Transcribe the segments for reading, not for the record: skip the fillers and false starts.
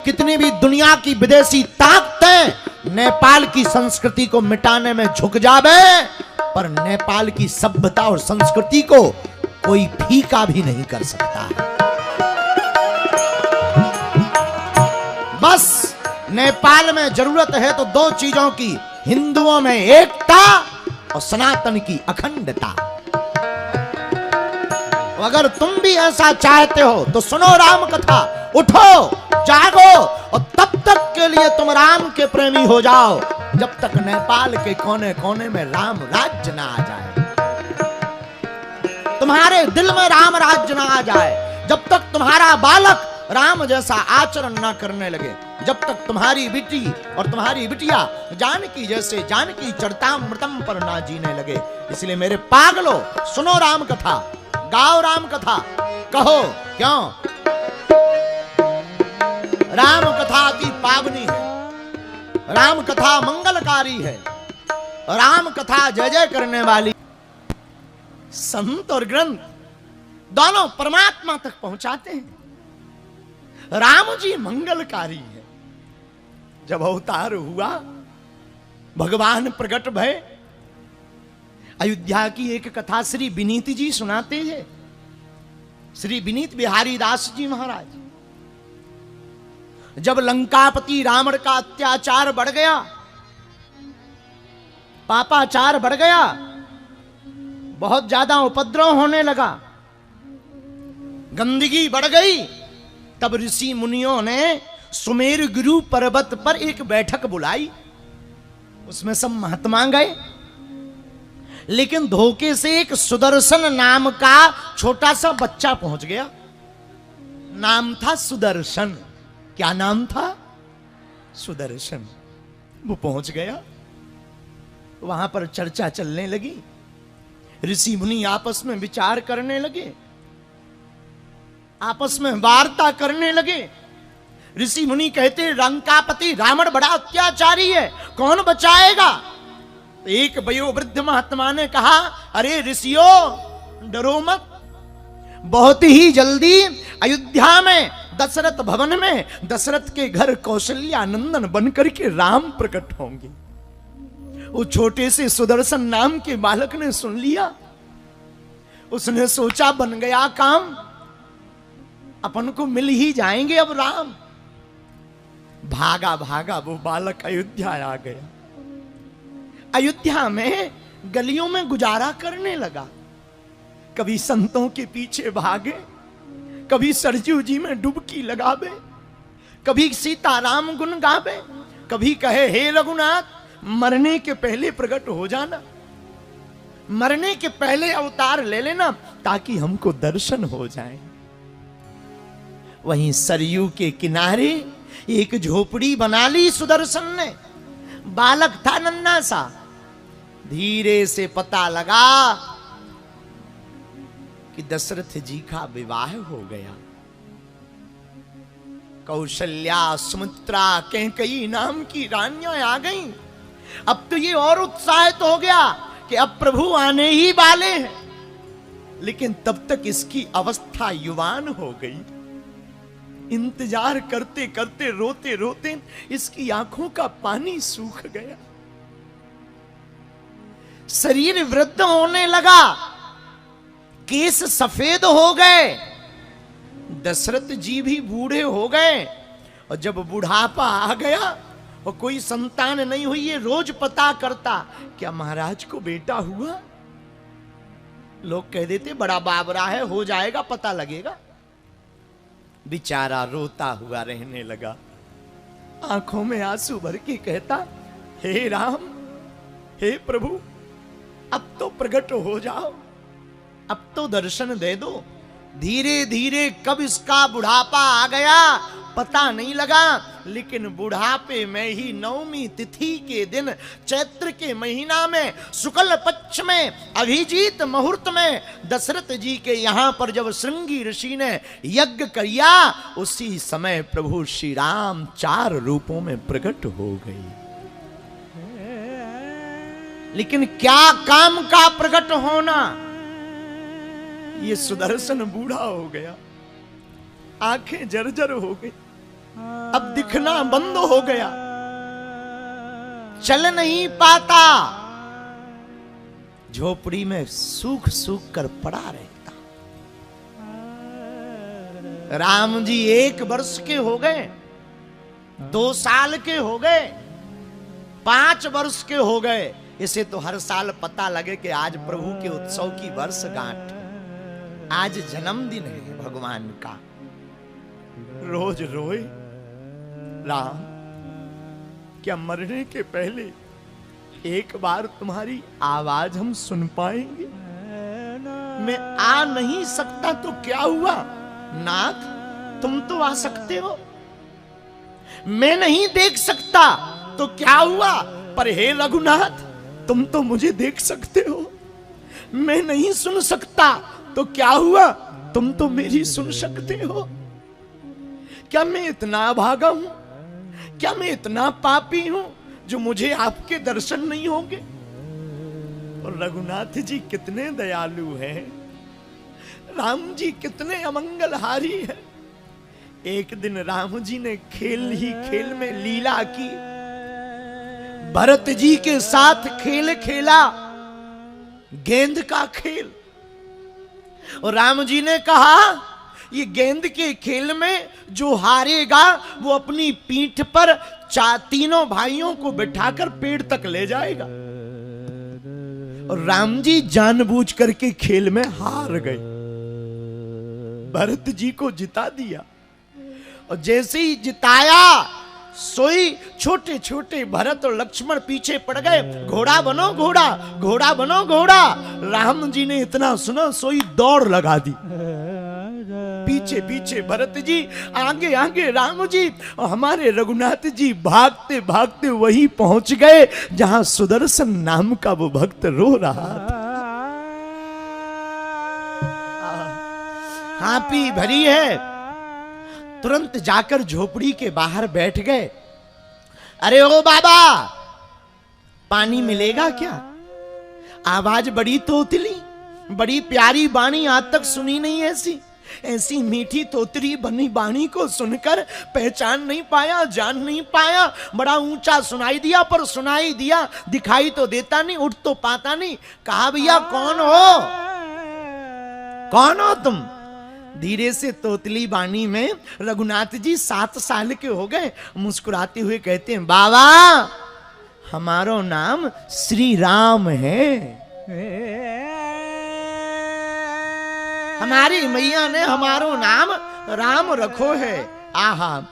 कितनी भी दुनिया की विदेशी ताकतें नेपाल की संस्कृति को मिटाने में झुक जावे, पर नेपाल की सभ्यता और संस्कृति को कोई फीका भी नहीं कर सकता है। बस नेपाल में जरूरत है तो दो चीजों की, हिंदुओं में एकता और सनातन की अखंडता। अगर तुम भी ऐसा चाहते हो तो सुनो राम कथा, उठो जागो और तब तक के लिए तुम राम के प्रेमी हो जाओ जब तक नेपाल के कोने कोने में राम राज्य ना आ जाए, तुम्हारे दिल में राम राज्य ना आ जाए, जब तक तुम्हारा बालक राम जैसा आचरण ना करने लगे, जब तक तुम्हारी बेटी और तुम्हारी बिटिया जानकी जैसे जानकी चरितामृतम पर ना जीने लगे। इसलिए मेरे पागलो सुनो राम कथा, गाओ राम कथा, कहो क्यों? राम कथा अति पावनी है, राम कथा मंगलकारी है, राम कथा जय जय करने वाली। संत और ग्रंथ दोनों परमात्मा तक पहुंचाते हैं। राम जी मंगलकारी है। जब अवतार हुआ, भगवान प्रकट भय। अयोध्या की एक कथा श्री विनीत जी सुनाते हैं। श्री विनीत बिहारी दास जी महाराज, जब लंकापति रावण का अत्याचार बढ़ गया, पापाचार बढ़ गया, बहुत ज्यादा उपद्रव होने लगा, गंदगी बढ़ गई, तब ऋषि मुनियों ने सुमेर गुरु पर्वत पर एक बैठक बुलाई। उसमें सब महात्मा गए, लेकिन धोखे से एक सुदर्शन नाम का छोटा सा बच्चा पहुंच गया। नाम था सुदर्शन। क्या नाम था? सुदर्शन। वो पहुंच गया, वहां पर चर्चा चलने लगी, ऋषि मुनि आपस में विचार करने लगे, आपस में वार्ता करने लगे। ऋषि मुनि कहते लंकापति रावण बड़ा अत्याचारी है, कौन बचाएगा? एक वयोवृद्ध महात्मा ने कहा, अरे ऋषियों डरो मत, बहुत ही जल्दी अयोध्या में दशरथ भवन में दशरथ के घर कौशल्या नंदन बनकर के राम प्रकट होंगे। वो छोटे से सुदर्शन नाम के बालक ने सुन लिया, उसने सोचा बन गया काम, अपन को मिल ही जाएंगे अब राम। भागा भागा वो बालक अयोध्या आ गया। अयोध्या में गलियों में गुजारा करने लगा, कभी संतों के पीछे भागे, कभी सरजू जी में डुबकी लगावे, कभी सीताराम गुण गावे, कभी कहे हे रघुनाथ मरने के पहले प्रकट हो जाना, मरने के पहले अवतार ले लेना ताकि हमको दर्शन हो जाए। वहीं सरयू के किनारे एक झोपड़ी बना ली सुदर्शन ने। बालक था नन्हा सा, धीरे से पता लगा कि दशरथ जी का विवाह हो गया। कौशल्या, सुमित्रा, कैकेयी नाम की रानियां आ गईं। अब तो ये और उत्साहित हो गया कि अब प्रभु आने ही वाले हैं, लेकिन तब तक इसकी अवस्था युवान हो गई। इंतजार करते करते रोते रोते इसकी आंखों का पानी सूख गया, शरीर वृद्ध होने लगा, केस सफेद हो गए, दशरथ जी भी बूढ़े हो गए। और जब बुढ़ापा आ गया और कोई संतान नहीं हुई, ये रोज पता करता क्या महाराज को बेटा हुआ। लोग कह देते बड़ा बाबरा है, हो जाएगा, पता लगेगा। बेचारा रोता हुआ रहने लगा, आंखों में आंसू भर के कहता, हे राम, हे प्रभु, अब तो प्रकट हो जाओ, अब तो दर्शन दे दो। धीरे धीरे कब इसका बुढ़ापा आ गया पता नहीं लगा, लेकिन बुढ़ापे में ही नवमी तिथि के दिन चैत्र के महीना में शुक्ल पक्ष में अभिजीत मुहूर्त में दशरथ जी के यहां पर जब श्रृंगी ऋषि ने यज्ञ किया, उसी समय प्रभु श्री राम 4 रूपों में प्रकट हो गए। लेकिन क्या काम का प्रकट होना, ये सुदर्शन बूढ़ा हो गया, आंखें जर्जर हो गई, अब दिखना बंद हो गया, चल नहीं पाता, झोपड़ी में सूख सूख कर पड़ा रहता। राम जी 1 वर्ष के हो गए, 2 साल के हो गए, 5 वर्ष के हो गए। इसे तो हर साल पता लगे कि आज प्रभु के उत्सव की वर्षगांठ, आज जन्मदिन है भगवान का। रोज रोए, राम क्या मरने के पहले एक बार तुम्हारी आवाज हम सुन पाएंगे? मैं आ नहीं सकता तो क्या हुआ नाथ, तुम तो आ सकते हो। मैं नहीं देख सकता तो क्या हुआ, पर हे रघुनाथ तुम तो मुझे देख सकते हो। मैं नहीं सुन सकता तो क्या हुआ, तुम तो मेरी सुन सकते हो। क्या मैं इतना भागा हूं, क्या मैं इतना पापी हूं जो मुझे आपके दर्शन नहीं होंगे? और रघुनाथ जी कितने दयालु हैं, राम जी कितने अमंगलहारी हैं। एक दिन राम जी ने खेल ही खेल में लीला की, भरत जी के साथ खेल खेला, गेंद का खेल। और राम जी ने कहा ये गेंद के खेल में जो हारेगा वो अपनी पीठ पर तीनों भाइयों को बिठाकर पेड़ तक ले जाएगा। और राम जी जानबूझ करके खेल में हार गए, भरत जी को जिता दिया। और जैसे ही जिताया सोई छोटे छोटे भरत और लक्ष्मण पीछे पड़ गए, घोड़ा बनो घोड़ा, घोड़ा बनो घोड़ा। राम जी ने इतना सुना सोई दौड़ लगा दी, पीछे पीछे भरत जी, आगे आगे राम जी। और हमारे रघुनाथ जी भागते भागते वहीं पहुंच गए जहां सुदर्शन नाम का वो भक्त रो रहा था। हापी भरी है, तुरंत जाकर झोपड़ी के बाहर बैठ गए। अरे ओ बाबा, पानी मिलेगा क्या? आवाज बड़ी तोतली, बड़ी प्यारी बाणी, आज तक सुनी नहीं ऐसी। ऐसी मीठी तोतरी बनी बाणी को सुनकर पहचान नहीं पाया, जान नहीं पाया। बड़ा ऊंचा सुनाई दिया, पर सुनाई दिया दिखाई तो देता नहीं, उठ तो पाता नहीं। कहा भैया कौन हो, कौन हो तुम? धीरे से तोतली बाणी में रघुनाथ जी 7 साल के हो गए, मुस्कुराते हुए कहते हैं बाबा हमारो नाम श्री राम है। हमारी मैया ने हमारो नाम राम रखो है। आहा,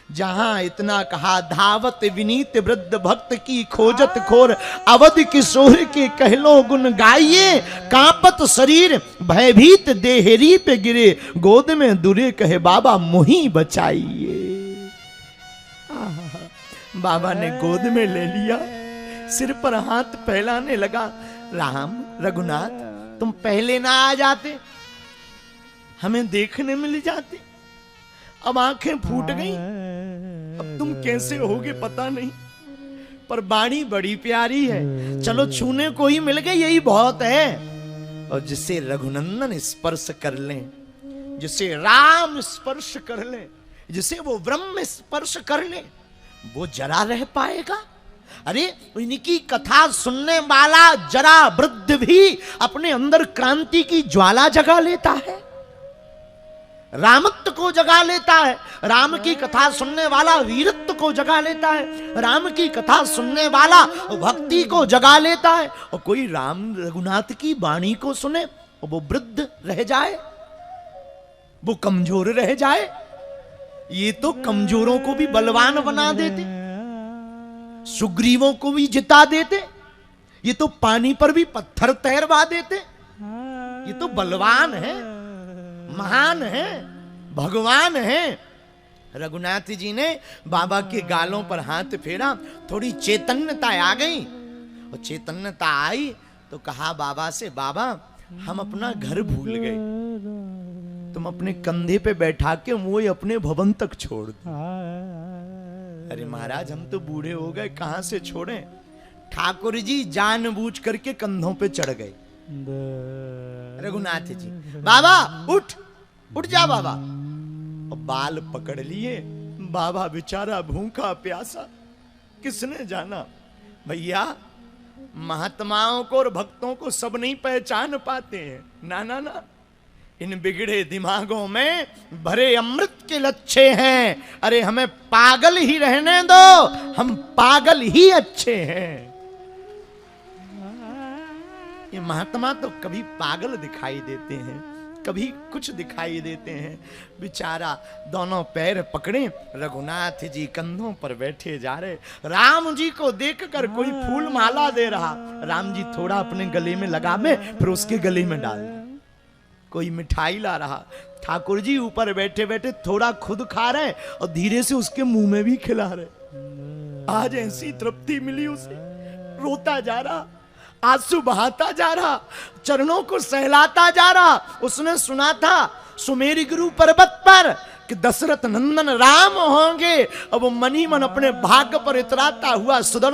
जहां इतना कहा, धावत विनीत वृद्ध भक्त की खोजत खोर, अवध किशोर के कहलो गुण गाइए, कांपत शरीर भयभीत देहरी पे गिरे, गोद में दुरे कहे बाबा मोही बचाइए। बाबा ने गोद में ले लिया, सिर पर हाथ फैलाने लगा। राम रघुनाथ तुम पहले ना आ जाते, हमें देखने मिल जाते। अब आंखें फूट गई, अब तुम कैसे होगे पता नहीं, पर बाणी बड़ी प्यारी है, चलो छूने को ही मिल गई यही बहुत है। और जिसे रघुनंदन स्पर्श कर ले, जिसे राम स्पर्श कर ले, जिसे वो ब्रह्म स्पर्श कर ले, वो जरा रह पाएगा? अरे इनकी कथा सुनने वाला जरा वृद्ध भी अपने अंदर क्रांति की ज्वाला जगा लेता है, रामत्व को जगा लेता है। राम की कथा सुनने वाला वीरत्व को जगा लेता है, राम की कथा सुनने वाला भक्ति को जगा लेता है। और कोई राम रघुनाथ की वाणी को सुने और वो वृद्ध रह जाए, वो कमजोर रह जाए। ये तो कमजोरों को भी बलवान बना देते, सुग्रीवों को भी जिता देते, ये तो पानी पर भी पत्थर तैरवा देते। ये तो बलवान है, महान है, भगवान है। रघुनाथ जी ने बाबा के गालों पर हाथ फेरा, थोड़ी चैतन्यता आ गई। और चैतन्यता आई तो कहा बाबा से, बाबा हम अपना घर भूल गए, तुम अपने कंधे पे बैठा के वो अपने भवन तक छोड़ दो। अरे महाराज हम तो बूढ़े हो गए, कहां से छोड़ें? ठाकुर जी जानबूझ करके कंधों पे चढ़ गए। रघुनाथ जी, बाबा उठ, उठ जा बाबा। और बाल पकड़ लिए, बाबा बेचारा भूखा प्यासा, किसने जाना। भैया, महात्माओं को और भक्तों को सब नहीं पहचान पाते हैं। ना ना ना, इन बिगड़े दिमागों में भरे अमृत के लच्छे हैं। अरे हमें पागल ही रहने दो, हम पागल ही अच्छे हैं। ये महात्मा तो कभी पागल दिखाई देते हैं, कभी कुछ दिखाई देते हैं। बेचारा दोनों पैर पकड़े रघुनाथ जी कंधों पर बैठे जा रहे। राम जी को देखकर कोई फूल माला दे रहा, राम जी थोड़ा अपने गले में लगावे, फिर उसके गले में डाल दे। कोई मिठाई ला रहा, ठाकुर जी ऊपर बैठे बैठे थोड़ा खुद खा रहे और धीरे से उसके मुंह में भी खिला रहे। आज ऐसी तृप्ति मिली उसे, रोता जा रहा, आंसू बहाता जा रहा, चरणों को सहलाता जा रहा। उसने सुना था सुमेरी गुरु पर्वत पर कि दशरथ नंदन राम होंगे, अब वो मन ही मन अपने भाग्य पर इतराता हुआ सुदर्शन